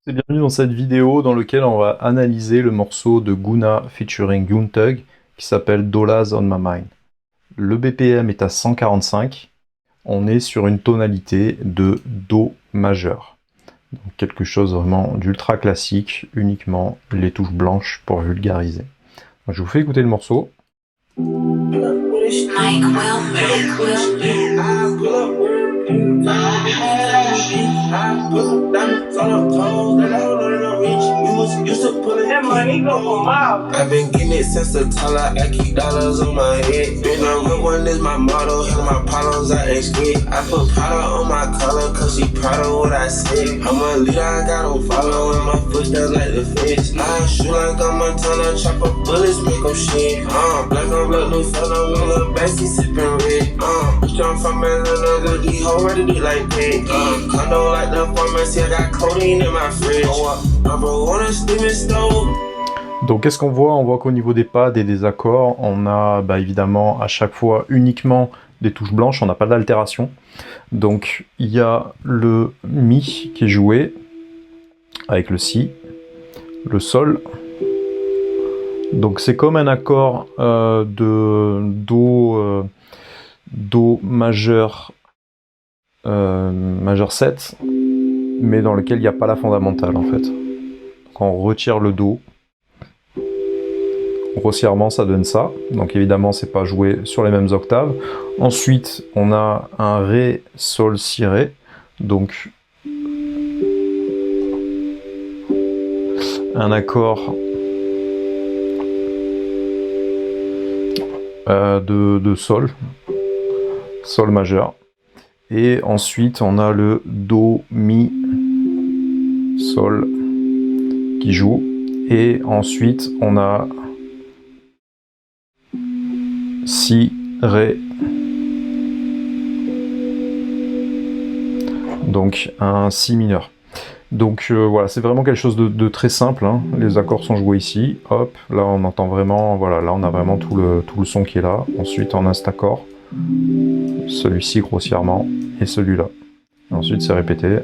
Bienvenue dans cette vidéo dans laquelle on va analyser le morceau de Guna featuring Yoon Thug qui s'appelle Dollars on My Mind. Le BPM est à 145, on est sur une tonalité de Do majeur. Donc quelque chose vraiment d'ultra classique, uniquement les touches blanches pour vulgariser. Donc je vous fais écouter le morceau. I've been getting it since the dollar. I keep dollars on my head. Been a real one is my motto. Hell, my problems I escape. I put powder on my collar, cause she proud of what I said. I'm a leader, I got on follow, and my footsteps like the fence. I shoot like I'm Montana, chop up bullets, make them shit. Black on black, no fella, we little bassy sippin' red. Jump from Atlanta, go the whole ready to like that. Condo like the pharmacy, I got codeine in my fridge. My bro wanna steam stove. Donc qu'est-ce qu'on voit? On voit qu'au niveau des pads et des accords, on a évidemment à chaque fois uniquement des touches blanches, on n'a pas d'altération. Donc il y a le Mi qui est joué avec le Si, le Sol. Donc c'est comme un accord de Do majeur, majeur 7, mais dans lequel il n'y a pas la fondamentale en fait. Donc on retire le Do. Grossièrement, ça donne ça. Donc évidemment, c'est pas joué sur les mêmes octaves. Ensuite, on a un Ré, Sol, Si, Ré. Donc un accord de Sol, Sol majeur. Et ensuite, on a le Do, Mi, Sol qui joue. Et ensuite, on a Si, Ré, donc un Si mineur. Donc voilà, c'est vraiment quelque chose de très simple, hein. Les accords sont joués ici, hop, là on entend vraiment, voilà, là on a vraiment tout le son qui est là. Ensuite on a cet accord, celui-ci grossièrement, et celui-là. Ensuite c'est répété.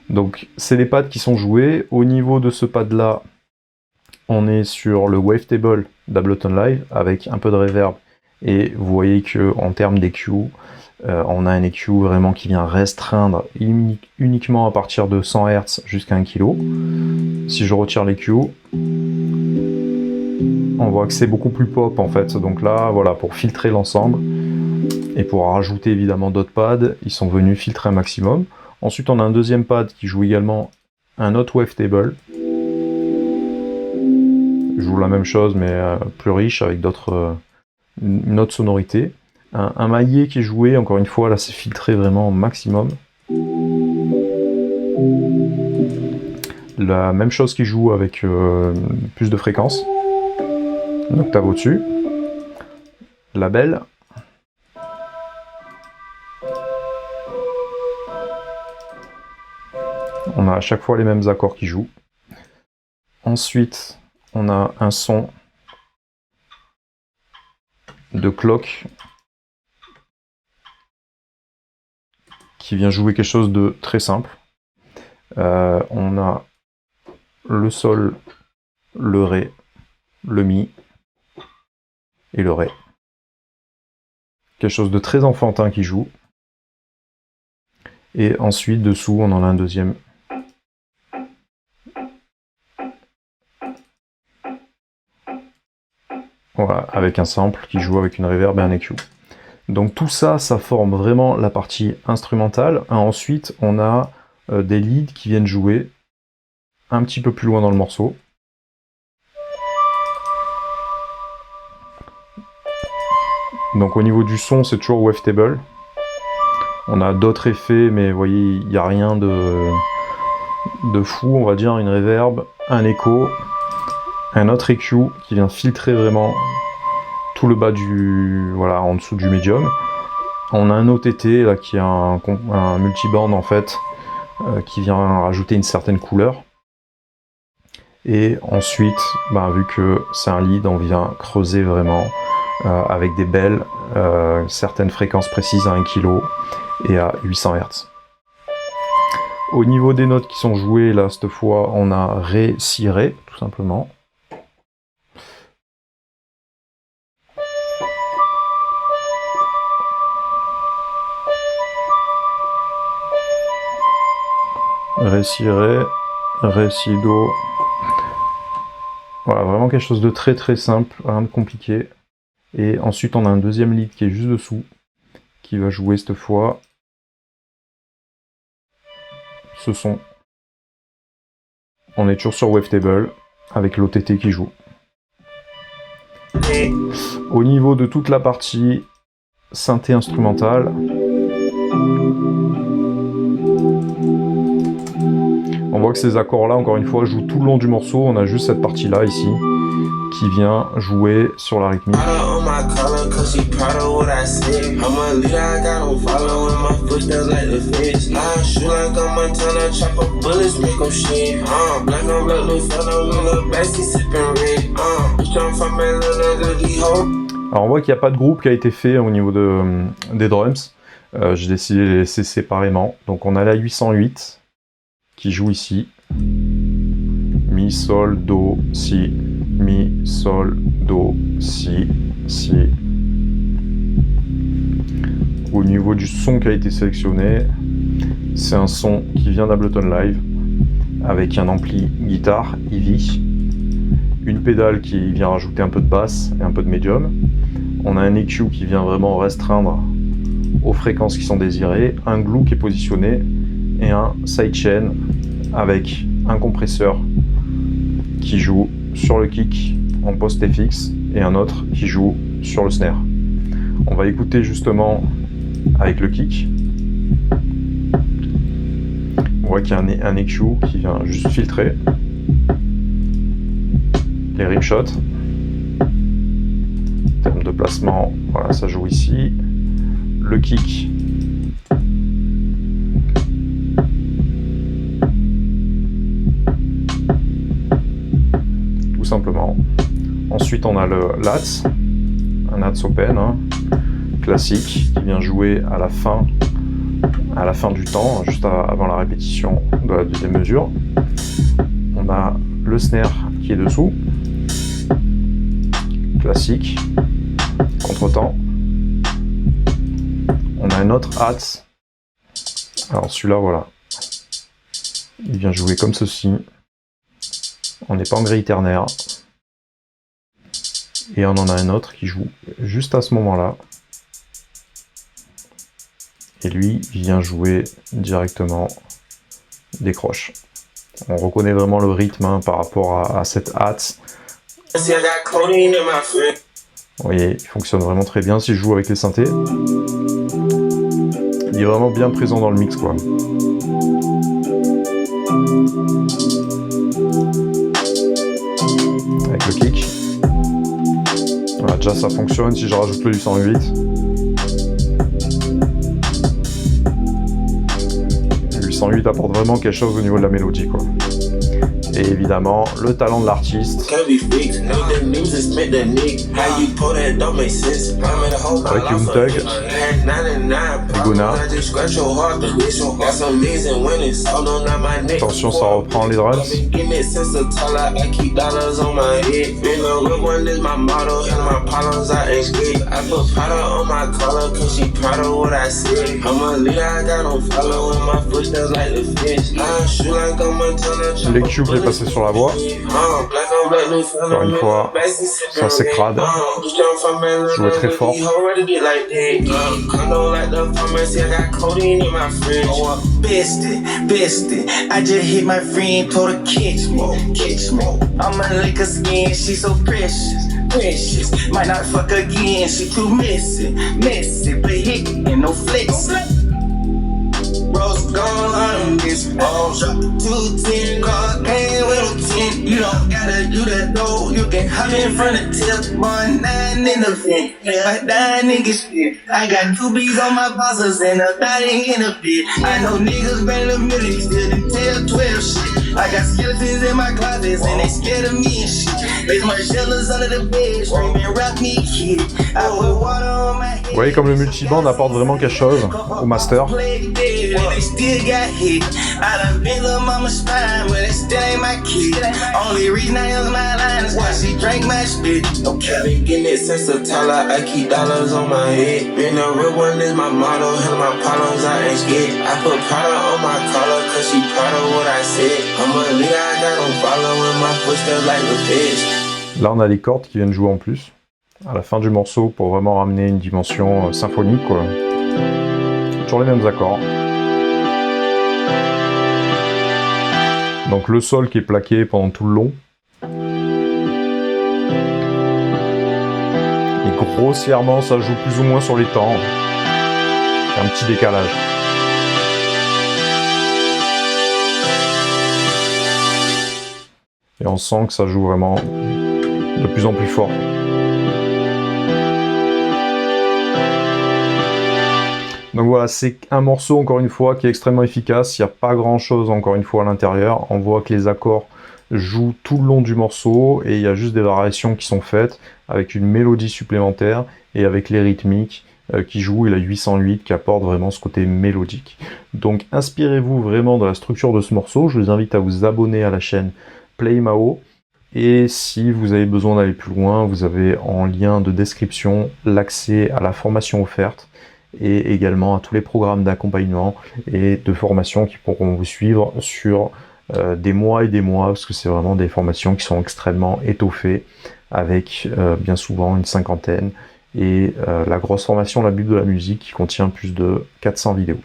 Donc c'est les pads qui sont joués. Au niveau de ce pad là, on est sur le wavetable d'Ableton Live avec un peu de reverb et vous voyez que en termes d'EQ, on a un EQ vraiment qui vient restreindre uniquement à partir de 100 Hz jusqu'à 1 kg. Si je retire l'EQ, on voit que c'est beaucoup plus pop en fait. Donc là, voilà, pour filtrer l'ensemble et pour rajouter évidemment d'autres pads, ils sont venus filtrer un maximum. Ensuite, on a un deuxième pad qui joue également un autre wavetable. Joue la même chose mais plus riche avec une autre sonorité. Un maillet qui est joué, encore une fois, là c'est filtré vraiment au maximum. La même chose qui joue avec plus de fréquence. Une octave au-dessus. La belle. On a à chaque fois les mêmes accords qui jouent. Ensuite, on a un son de clock qui vient jouer quelque chose de très simple. On a le Sol, le Ré, le Mi et le Ré. Quelque chose de très enfantin qui joue. Et ensuite, dessous, on en a un deuxième. Voilà, avec un sample qui joue avec une reverb et un EQ. Donc tout ça, ça forme vraiment la partie instrumentale. Ensuite, on a des leads qui viennent jouer un petit peu plus loin dans le morceau. Donc au niveau du son, c'est toujours wavetable. On a d'autres effets, mais vous voyez, il n'y a rien de fou, on va dire, une reverb, un écho, un autre EQ qui vient filtrer vraiment tout le bas voilà, en dessous du médium. On a un OTT là qui est un multiband en fait, qui vient rajouter une certaine couleur. Et ensuite, vu que c'est un lead, on vient creuser vraiment avec des belles, certaines fréquences précises à 1 kg et à 800 Hz. Au niveau des notes qui sont jouées, là, cette fois, on a Ré, Si, Ré, tout simplement. Ré, Si, Ré, Ré, Si, Do. Voilà, vraiment quelque chose de très très simple, rien de compliqué. Et ensuite, on a un deuxième lead qui est juste dessous, qui va jouer cette fois ce son. On est toujours sur Wavetable, avec l'OTT qui joue. Au niveau de toute la partie synthé instrumentale, on voit que ces accords-là, encore une fois, jouent tout le long du morceau. On a juste cette partie-là, ici, qui vient jouer sur la rythmique. Alors on voit qu'il n'y a pas de groupe qui a été fait au niveau des drums. J'ai décidé de les laisser séparément. Donc on a la 808 qui joue ici. Mi, Sol, Do, Si. Mi, Sol, Do, Si, Si. Au niveau du son qui a été sélectionné, c'est un son qui vient d'Ableton Live avec un ampli guitare Eevee, une pédale qui vient rajouter un peu de basse et un peu de médium. On a un EQ qui vient vraiment restreindre aux fréquences qui sont désirées, un glue qui est positionné et un sidechain avec un compresseur qui joue sur le kick en post FX et un autre qui joue sur le snare. On va écouter justement avec le kick. On voit qu'il y a un EQ qui vient juste filtrer les rimshots. En termes de placement, voilà, ça joue ici. Le kick. Tout simplement. Ensuite, on a le LATS, un LATS open, hein, classique, qui vient jouer à la fin du temps, juste avant la répétition de la deuxième mesure. On a le snare qui est dessous, classique, contretemps. On a un autre hats. Alors celui-là, voilà, il vient jouer comme ceci. On n'est pas en grille ternaire. Et on en a un autre qui joue juste à ce moment-là. Et lui, il vient jouer directement des croches. On reconnaît vraiment le rythme, hein, par rapport à cette hats. Vous voyez, il fonctionne vraiment très bien si je joue avec les synthés. Il est vraiment bien présent dans le mix, quoi. Avec le kick. Voilà, déjà ça fonctionne si je rajoute le 808. Le 808 apporte vraiment quelque chose au niveau de la mélodie, quoi. Et évidemment, le talent de l'artiste. Avec Young Thug, Gona. Attention, ça reprend les drums. L'EQ qui est passé sur la voix. Encore une fois, ça c'est crade. Jouer très fort. I just hit my friend, told her catch me. I'm a lick her skin, she so precious. Might not fuck again, she too messy, but hit and no flex. Rose gone on this phone. Drop the 210, car came with a 10. You don't gotta do that though. You can hop in front of tip, 1-9 in the vent. If I die, niggas shit. I got 2 B's on my bosses and a 30 in a bit. I know niggas been a million, still didn't tell 12 shit. I got skeletons in my closets and they scared of me and shit. There's Margellas under the bed, screaming rock me kid. I put water on my head. Vous voyez comme le multiband apporte vraiment quelque chose au master. They still got hit. I done been little mama's spine, but it still ain't my kid. Only reason I use my line is why she drank my spit. I've been getting it since the Tyler. I keep dollars on my head. Being a real one is my motto. Hell, my problems I ain't scared. I put Prada on my collar, cause she proud of what I said. I'm a leader, I got them following my footsteps like the fish. Là on a les cordes qui viennent jouer en plus à la fin du morceau pour vraiment ramener une dimension symphonique quoi. Toujours les mêmes accords. Donc le sol qui est plaqué pendant tout le long. Et grossièrement ça joue plus ou moins sur les temps. Il y a un petit décalage. Et on sent que ça joue vraiment de plus en plus fort. Donc voilà, c'est un morceau encore une fois qui est extrêmement efficace. Il n'y a pas grand chose encore une fois à l'intérieur. On voit que les accords jouent tout le long du morceau et il y a juste des variations qui sont faites avec une mélodie supplémentaire et avec les rythmiques qui jouent et la 808 qui apporte vraiment ce côté mélodique. Donc inspirez-vous vraiment de la structure de ce morceau. Je vous invite à vous abonner à la chaîne Playmao. Et si vous avez besoin d'aller plus loin, vous avez en lien de description l'accès à la formation offerte et également à tous les programmes d'accompagnement et de formation qui pourront vous suivre sur des mois et des mois, parce que c'est vraiment des formations qui sont extrêmement étoffées avec bien souvent une cinquantaine et la grosse formation La Bible de la musique qui contient plus de 400 vidéos.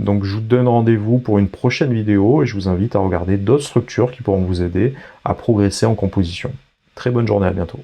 Donc je vous donne rendez-vous pour une prochaine vidéo et je vous invite à regarder d'autres structures qui pourront vous aider à progresser en composition. Très bonne journée, à bientôt.